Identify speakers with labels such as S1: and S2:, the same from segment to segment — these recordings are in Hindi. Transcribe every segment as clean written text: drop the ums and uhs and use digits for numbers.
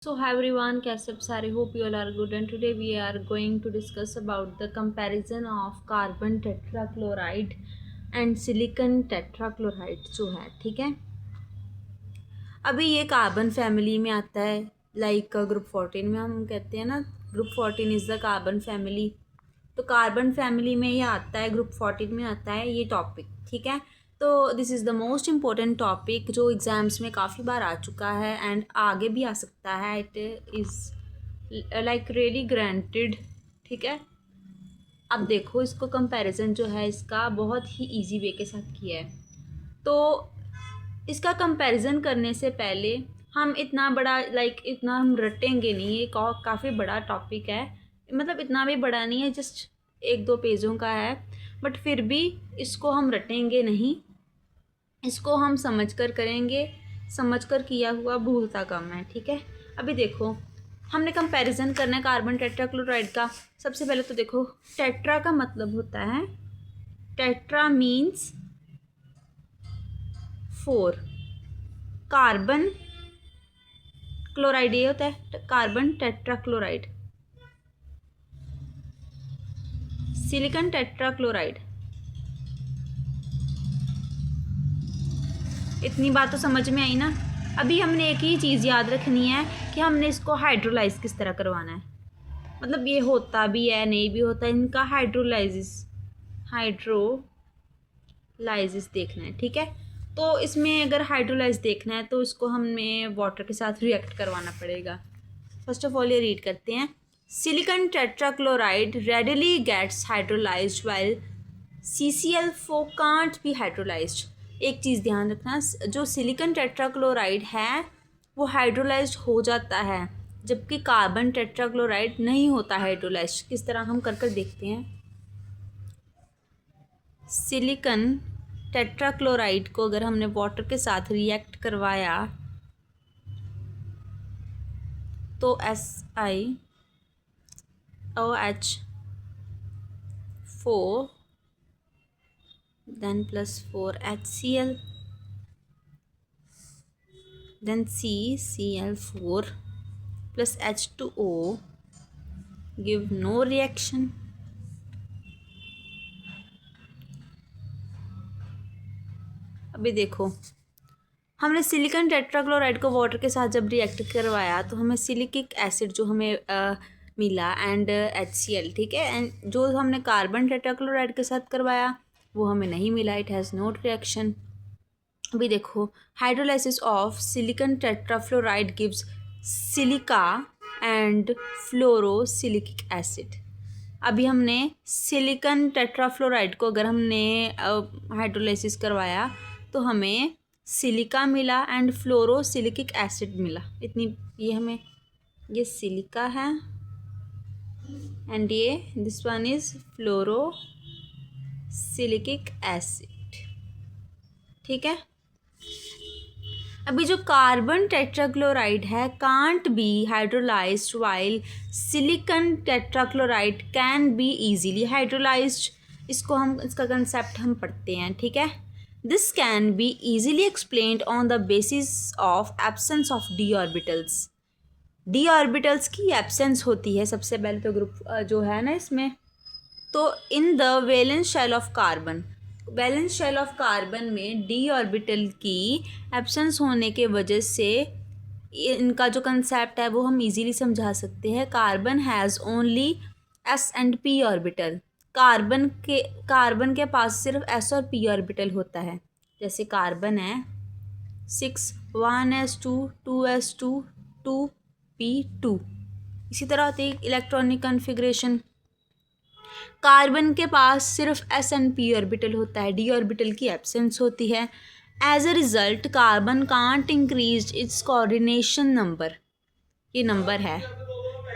S1: So hi everyone, कैसे आप सारे? Hope you all are good and today we are going to discuss about the comparison of carbon tetrachloride and silicon tetrachloride जो है, ठीक है। अभी ये कार्बन फैमिली में आता है, लाइक ग्रुप 14 में हम कहते हैं ना, group 14 is the carbon family. तो कार्बन फैमिली में ये आता है, ग्रुप 14 में आता है ये टॉपिक, ठीक है। तो this is the most important topic जो एग्ज़ाम्स में काफ़ी बार आ चुका है एंड आगे भी आ सकता है। It is like really granted, ठीक है। अब देखो, इसको कंपैरिजन जो है इसका बहुत ही इजी वे के साथ किया है। तो इसका कंपैरिजन करने से पहले हम इतना बड़ा इतना हम रटेंगे नहीं, ये काफ़ी बड़ा टॉपिक है, मतलब इतना भी बड़ा नहीं है, जस्ट 1-2 पेजों का है, बट फिर भी इसको हम रटेंगे नहीं, इसको हम समझ कर करेंगे। समझ कर किया हुआ भूलता कम है, ठीक है। अभी देखो, हमने कंपैरिजन करना है कार्बन टेट्राक्लोराइड का। सबसे पहले तो देखो, टेट्रा का मतलब होता है, टेट्रा मीन्स 4, कार्बन क्लोराइड ये होता है कार्बन टेट्राक्लोराइड, सिलिकॉन टेट्राक्लोराइड। इतनी बात तो समझ में आई ना। अभी हमने एक ही चीज़ याद रखनी है कि हमने इसको हाइड्रोलाइज किस तरह करवाना है, मतलब ये होता भी है नहीं भी होता, इनका हाइड्रोलाइजिस देखना है, ठीक है। तो इसमें अगर हाइड्रोलाइज देखना है तो इसको हमें वाटर के साथ रिएक्ट करवाना पड़ेगा। फर्स्ट ऑफ ऑल ये रीड करते हैं, silicon tetrachloride readily gets hydrolysed while CCl4 can't be hydrolysed. एक चीज़ ध्यान रखना, जो सिलिकॉन टेट्राक्लोराइड है वो हाइड्रोलाइज्ड हो जाता है, जबकि कार्बन टेट्राक्लोराइड नहीं होता हाइड्रोलाइज्ड। किस तरह हम कर देखते हैं। सिलिकॉन टेट्राक्लोराइड को अगर हमने वाटर के साथ रिएक्ट करवाया तो SiOH4 then +4 HCl then CCl4 plus H2O give no reaction। अभी देखो, हमने सिलिकॉन टेट्राक्लोराइड को वाटर के साथ जब रिएक्ट करवाया तो हमें सिलिकिक एसिड जो हमें मिला एंड HCl, ठीक है। एंड जो हमने कार्बन टेट्राक्लोराइड के साथ करवाया वो हमें नहीं मिला, इट हैज़ नोट रिएक्शन। अभी देखो, hydrolysis of silicon tetrafluoride gives silica and fluorosilicic acid. अभी हमने सिलिकॉन टेट्राफ्लोराइड को अगर हमने हाइड्रोलाइसिस करवाया तो हमें सिलिका मिला एंड फ्लोरोसिलिकिक एसिड मिला। इतनी ये हमें, ये सिलिका है एंड ये दिस वन इज फ्लोरोसिलिकिक एसिड, ठीक है। अभी जो कार्बन टेट्राक्लोराइड है can't be hydrolysed while silicon tetrachloride can be easily hydrolysed. इसको हम, इसका कंसेप्ट हम पढ़ते हैं, ठीक है। This can be easily explained on the basis of absence of D orbitals. D orbitals की एब्सेंस होती है सबसे पहले तो ग्रुप जो है ना इसमें। तो in the valence shell of carbon, valence shell of carbon में डी ऑर्बिटल की एब्सेंस होने के वजह से इनका जो कंसेप्ट है वो हम इजीली समझा सकते हैं। Carbon has only S and P orbital. Carbon के पास सिर्फ S और P ऑर्बिटल होता है। जैसे कार्बन है 6 1s2 2s2 2p2, इसी तरह होती है इलेक्ट्रॉनिक कॉन्फ़िगरेशन। कार्बन के पास सिर्फ S एंड P ऑर्बिटल होता है, D ऑर्बिटल की एब्सेंस होती है। As a result carbon can't increase its coordination number, ये नंबर है।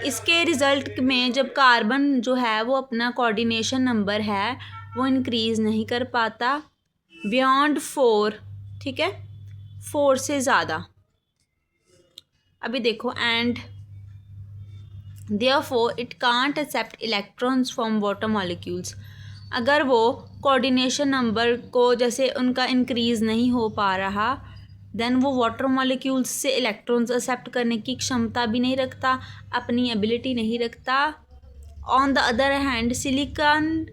S1: इसके रिज़ल्ट में जब कार्बन जो है वो अपना कोऑर्डिनेशन नंबर है वो इंक्रीज़ नहीं कर पाता बियॉन्ड 4, ठीक है, 4 से ज़्यादा। अभी देखो, and Therefore, it can't accept electrons from water molecules। अगर वो कोऑर्डिनेशन नंबर को जैसे उनका इंक्रीज़ नहीं हो पा रहा देन वो वाटर मॉलिक्यूल्स से इलेक्ट्रॉन्स एक्सेप्ट करने की क्षमता भी नहीं रखता, अपनी एबिलिटी नहीं रखता। On the other hand silicon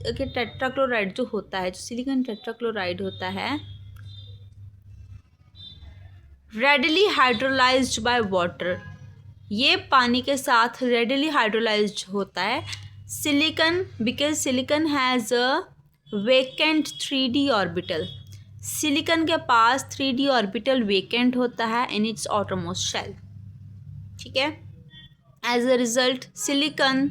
S1: के टेट्राक्लोराइड जो होता है, जो सिलिकॉन टेट्राक्लोराइड होता है, रेडली हाइड्रोलाइज्ड बाय वाटर, ये पानी के साथ रेडली हाइड्रोलाइज्ड होता है। Silicon, because silicon has a vacant 3d orbital, silicon के पास 3d ऑर्बिटल वेकेंट होता है इन इट्स आउटरमोस्ट शेल, ठीक है। As a result silicon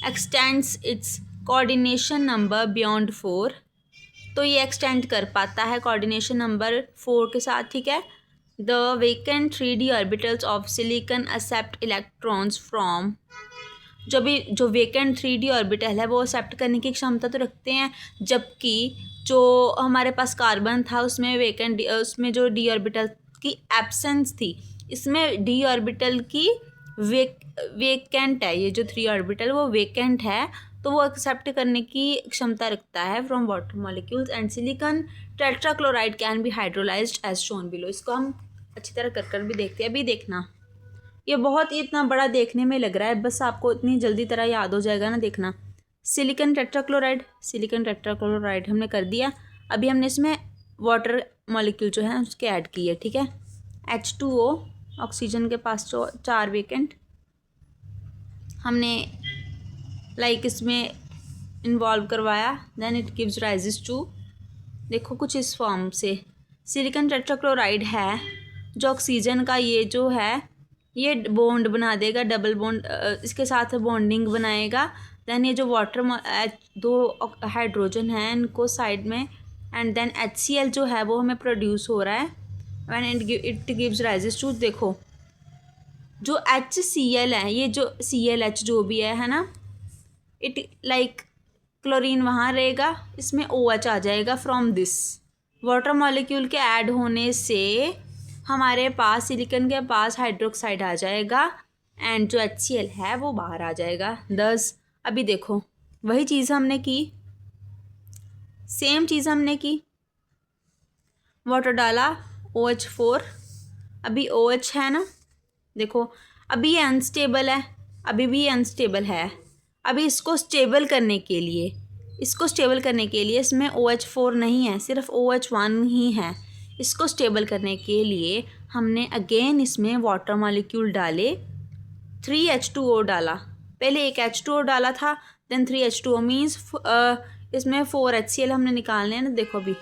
S1: extends its coordination number beyond 4, तो ये एक्सटेंड कर पाता है कोऑर्डिनेशन नंबर 4 के साथ, ठीक है। The vacant 3d orbitals of silicon accept electrons from, जो वेकेंट 3d ऑर्बिटल है वो एक्सेप्ट करने की क्षमता तो रखते हैं, जबकि जो हमारे पास कार्बन था उसमें वेकेंट, उसमें जो डी ऑर्बिटल की एब्सेंस थी, इसमें डी ऑर्बिटल की वेकेंट है, ये जो 3 ऑर्बिटल वो वेकेंट है, तो वो एक्सेप्ट करने की क्षमता रखता है from water molecules. And silicon tetrachloride can be hydrolysed as shown below. इसको हम अच्छी तरह कर भी देखते हैं, अभी देखना, ये बहुत ही इतना बड़ा देखने में लग रहा है, बस आपको इतनी जल्दी तरह याद हो जाएगा ना, देखना। सिलिकॉन टेट्राक्लोराइड हमने कर दिया, अभी हमने इसमें वाटर मॉलिक्यूल जो है उसके ऐड किए, ठीक है। H2O, ऑक्सीजन के पास जो 4 वेकेंट हमने लाइक इसमें इन्वॉल्व करवाया, then it gives rises to, देखो कुछ इस फॉर्म से सिलिकॉन टेट्राक्लोराइड है जो ऑक्सीजन का ये जो है ये बॉन्ड बना देगा, डबल बॉन्ड इसके साथ बॉन्डिंग बनाएगा। देन ये जो वाटर 2 हाइड्रोजन है इनको साइड में, एंड देन HCl जो है वो हमें प्रोड्यूस हो रहा है when it gives rises to, देखो जो HCl है, ये जो ClH जो भी है ना, इट लाइक क्लोरीन वहाँ रहेगा, इसमें OH आ जाएगा फ्रॉम दिस वाटर मॉलिक्यूल के ऐड होने से हमारे पास सिलिकॉन के पास हाइड्रोक्साइड आ जाएगा एंड जो HCl है वो बाहर आ जाएगा। 10 अभी देखो वही चीज़ हमने की, सेम चीज़ हमने की, वाटर डाला OH4, अभी OH है ना, देखो अभी ये अनस्टेबल है, अभी भी ये अनस्टेबल है। अभी इसको स्टेबल करने के लिए इसमें OH4 नहीं है, सिर्फ OH1 ही है। इसको स्टेबल करने के लिए हमने अगेन इसमें वाटर मॉलिक्यूल डाले, 3H2O डाला, पहले एक H2O डाला था, देन 3H2O मीन्स इसमें 4 HCl हमने निकालने हैं ना। देखो अभी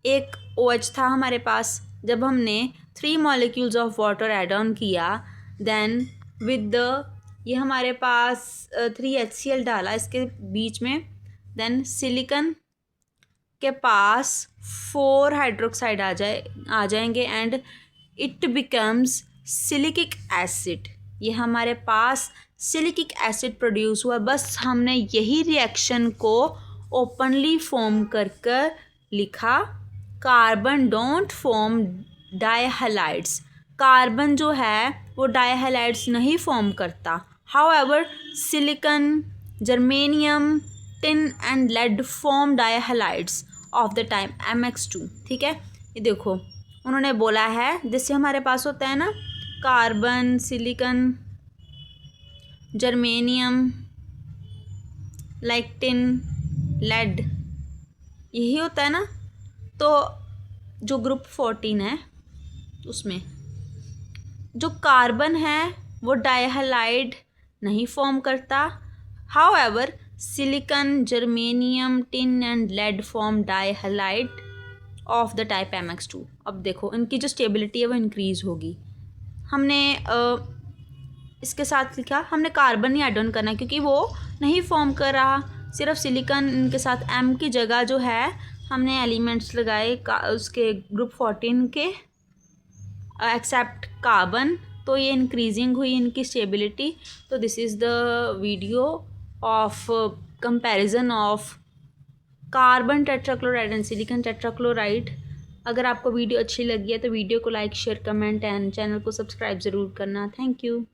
S1: एक OH था हमारे पास, जब हमने 3 molecules of water add on किया, देन विद द ये हमारे पास 3 HCl डाला इसके बीच में, देन सिलिकॉन के पास 4 हाइड्रोक्साइड आ जाएंगे and it becomes silicic acid. ये हमारे पास सिलिकिक एसिड प्रोड्यूस हुआ। बस हमने यही रिएक्शन को ओपनली फॉर्म कर लिखा, carbon don't form dihalides, carbon जो है वो डाईहैलाइड्स नहीं फॉर्म करता। However silicon, germanium, tin and lead form dihalides of the type MX2, ठीक है। ये देखो उन्होंने बोला है जैसे हमारे पास होता है ना carbon, silicon, germanium, like tin, lead, यही होता है ना। तो जो ग्रुप 14 है उसमें जो कार्बन है वो डाईहैलाइड नहीं फॉर्म करता। However silicon, germanium, tin and lead form dihalide of the type MX2। अब देखो इनकी जो स्टेबिलिटी है वो इंक्रीज़ होगी। हमने इसके साथ लिखा, हमने कार्बन ही ऐड ऑन करना क्योंकि वो नहीं फॉर्म कर रहा, सिर्फ सिलिकॉन इनके साथ M की जगह जो है हमने एलिमेंट्स लगाए उसके ग्रुप 14 के एक्सेप्ट कार्बन, तो ये इंक्रीजिंग हुई इनकी स्टेबिलिटी। तो this is the video of comparison of carbon tetrachloride and silicon tetrachloride. अगर आपको वीडियो अच्छी लगी है तो वीडियो को like, share, comment and channel को सब्सक्राइब ज़रूर करना। Thank you.